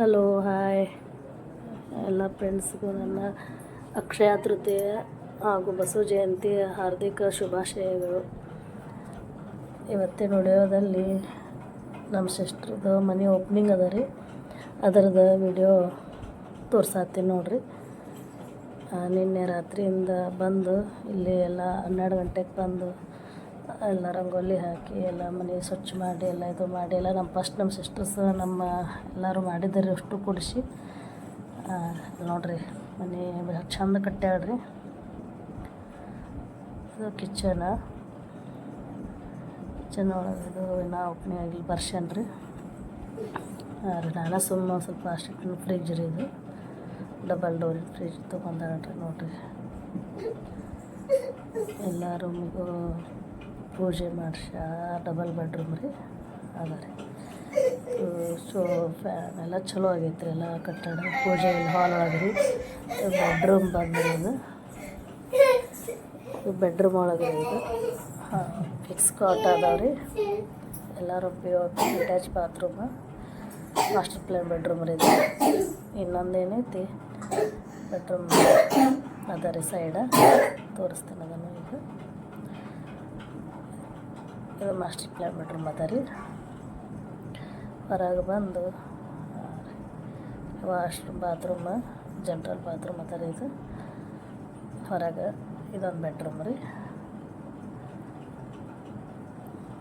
Hello hi ಎಲ್ಲ ಫ್ರೆಂಡ್ಸ್ಗೂ ನನ್ನ ಅಕ್ಷಯ ತೃತೀಯ ಹಾಗೂ ಬಸವ ಜಯಂತಿಯ ಹಾರ್ದಿಕ ಶುಭಾಶಯಗಳು. ಇವತ್ತಿನ ವಿಡಿಯೋದಲ್ಲಿ ನಮ್ಮ ಸಿಸ್ಟ್ರದ್ದು ಮನೆ ಓಪನಿಂಗ್ ಅದ ರೀ, ಅದರದ ವಿಡಿಯೋ ತೋರ್ಸಾತ್ತೀನಿ ನೋಡ್ರಿ. ನಿನ್ನೆ ರಾತ್ರಿಯಿಂದ ಬಂದು ಇಲ್ಲಿ ಎಲ್ಲ 12 ಗಂಟೆಗೆ ಬಂದು ಎಲ್ಲ ರಂಗೋಲಿ ಹಾಕಿ ಎಲ್ಲ ಮನೆ ಸ್ವಚ್ಛ ಮಾಡಿ ಎಲ್ಲ ಇದು ಮಾಡಿ ಎಲ್ಲ ನಮ್ಮ ಸಿಸ್ಟರ್ಸ್ ನಮ್ಮ ಎಲ್ಲರೂ ಮಾಡಿದ್ದಾರೆ ಅಷ್ಟು ಕೂಡಿಸಿ. ನೋಡ್ರಿ ಮನೆ ಚಂದ ಕಟ್ಟ್ಯಾಳ್ರಿ. ಇದು ಕಿಚನ್ ಒಳಗೆ ಇದು ನಾ ಓಪನಿಂಗ್ ಆಗಿಲ್ಲ ಬರ್ಸ್ಯಾನ್ರಿ. ನಾನು ಸ್ವಲ್ಪ ಅಷ್ಟು ಫ್ರಿಜ್ ರೀ, ಇದು ಡಬಲ್ ಡೋರ್ ಫ್ರಿಜ್ ತೊಗೊಂಡ್ರಿ. ನೋಡ್ರಿ ಎಲ್ಲ ರೂಮಿಗೂ ಪೂಜೆ ಮಾಡಿಸ ಡಬಲ್ ಬೆಡ್ರೂಮ್ ರೀ ಅದ ರೀ. ಫ್ಯಾನ್ ಎಲ್ಲ ಚಲೋ ಆಗೈತೆ ರೀ ಎಲ್ಲ ಕಟ್ಟಡ. ಪೂಜೆ ಹಾಲ್ ಒಳಗೆ ರೀ. ಬೆಡ್ರೂಮ್ ಬಂದ್ರಿ, ಇದು ಬೆಡ್ರೂಮ್ ಒಳಗೆ ಇದು ಫಿಕ್ಸ್ ಕಾಟ್ ಅದಾವೆ ರೀ. ಎಲ್ಲರೂ attach bathroom, master plan bedroom ರೀ. ಇದು ಇನ್ನೊಂದೇನೈತಿ ಬೆಡ್ರೂಮ್ ಅದ ರೀ, ಸೈಡ ತೋರಿಸ್ತೀನಿ ಅದನ್ನು. ಇದು ಮಾಸ್ಟರ್ ಪ್ಲಾನ್ ಬೆಡ್ರೂಮ್ ಅದ ರೀ. ಹೊರಗೆ ಬಂದು ವಾಶ್ರೂಮ್ ಬಾತ್ರೂಮ್ ಜನರಲ್ ಬಾತ್ರೂಮ್ ಅದ ರೀ. ಇದು ಹೊರಗೆ ಇದೊಂದು ಬೆಡ್ರೂಮ್ ರೀ.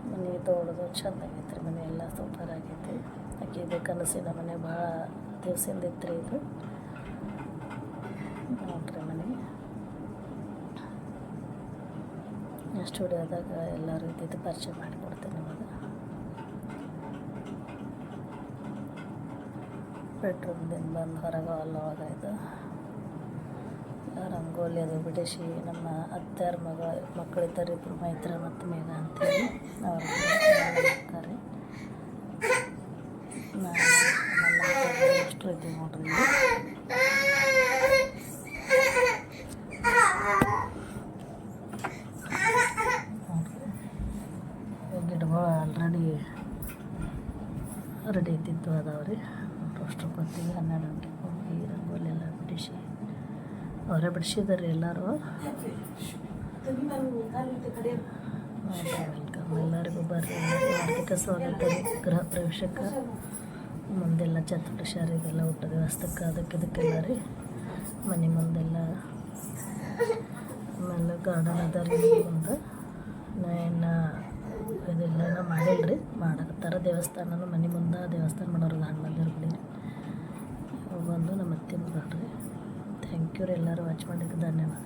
ಮನೆ ದೊಡ್ಡದು ಚೆಂದಾಗೈತೆ ರೀ. ಮನೆ ಎಲ್ಲ ಸೂಪರ್ ಆಗೈತಿ. ಆಕೆ ಇದು ಕನಸಿನ ಮನೆ ಭಾಳ ದಿವಸದಿಂದ ಇತ್ತು ರೀ. ಇದು ನೋಡ್ರಿ ಮನೆ ಸ್ಟುಡಿಯೋದಾಗ ಎಲ್ಲ ರೀತಿದು ಪರಿಚಯ ಮಾಡಿಕೊಡ್ತೇನೆ ನಿಮಗೆ. ಬೆಡ್ರೂಮ್ದಿಂದ ಬಂದು ಹೊರಗೆ ಹಾಲ್ ಒಳಗೆ ಇದು ರಂಗೋಲಿ ಅದು ಬಿಡಿಸಿ ನಮ್ಮ ಅತ್ತೆಯರ ಮಕ್ಕಳಿದ್ದಾರೆ, ಇಬ್ಬರು ಮೈತ್ರ ಮತ್ತು ಮೇಘ ಅಂತೇಳಿ ಅವ್ರು ಮಾಡ್ತಾರೆ. ಎಷ್ಟು ರೀತಿ ನೋಡ್ರಿ. ಗಿಡಗಳು ಆಲ್ರೆಡಿ ರೆಡಿ ಇದ್ದಿದ್ದು ಅದಾವೆ ರೀ. ಅಷ್ಟು ಹೊತ್ತಿಗೆ 12 ಗಂಟೆಗೆ ಹೋಗಿ ರಂಗೋಲಿ ಎಲ್ಲ ಬಿಡಿಸಿ ಅವರೇ ಬಿಡಿಸಿದ್ದಾರೆ ಎಲ್ಲರೂ. ವೆಲ್ಕಮ್ ಎಲ್ಲರಿಗೂ ಬರ್ರಿ. ಆರ್ಥಿಕ ಸ್ವಾಗತ ರೀ ಗೃಹ ಪ್ರವೇಶಕ್ಕೆ. ಮುಂದೆಲ್ಲ ಛತ್ರಪತಿ ಇದೆಲ್ಲ ಊಟದ ವ್ಯವಸ್ಥೆಗೆ ಇದಕ್ಕೆಲ್ಲ ರೀ. ಮನೆ ಮುಂದೆಲ್ಲ ಆಮೇಲೆ ಗಾರ್ಡನ್ ಅದ ರೀ. ಮುಂದೆ ಇನ್ನು ಇದೆಲ್ಲ ಮಾಡಿಲ್ಲ ರೀ, ಮಾಡಕತ್ತಾರ. ದೇವಸ್ಥಾನನೂ ಮನೆ ಮುಂದೆ ದೇವಸ್ಥಾನ ಮಾಡೋರು ಹಣ್ಣಲ್ಲಿ ಬಿಡಿ ಬಂದು ನಮ್ಮ ಅತ್ತೆ ನೋಡ್ರಿ. ಥ್ಯಾಂಕ್ ಯು ರೀ, ಎಲ್ಲರೂ ವಾಚ್ ಮಾಡಿದ್ದಕ್ಕೆ ಧನ್ಯವಾದ.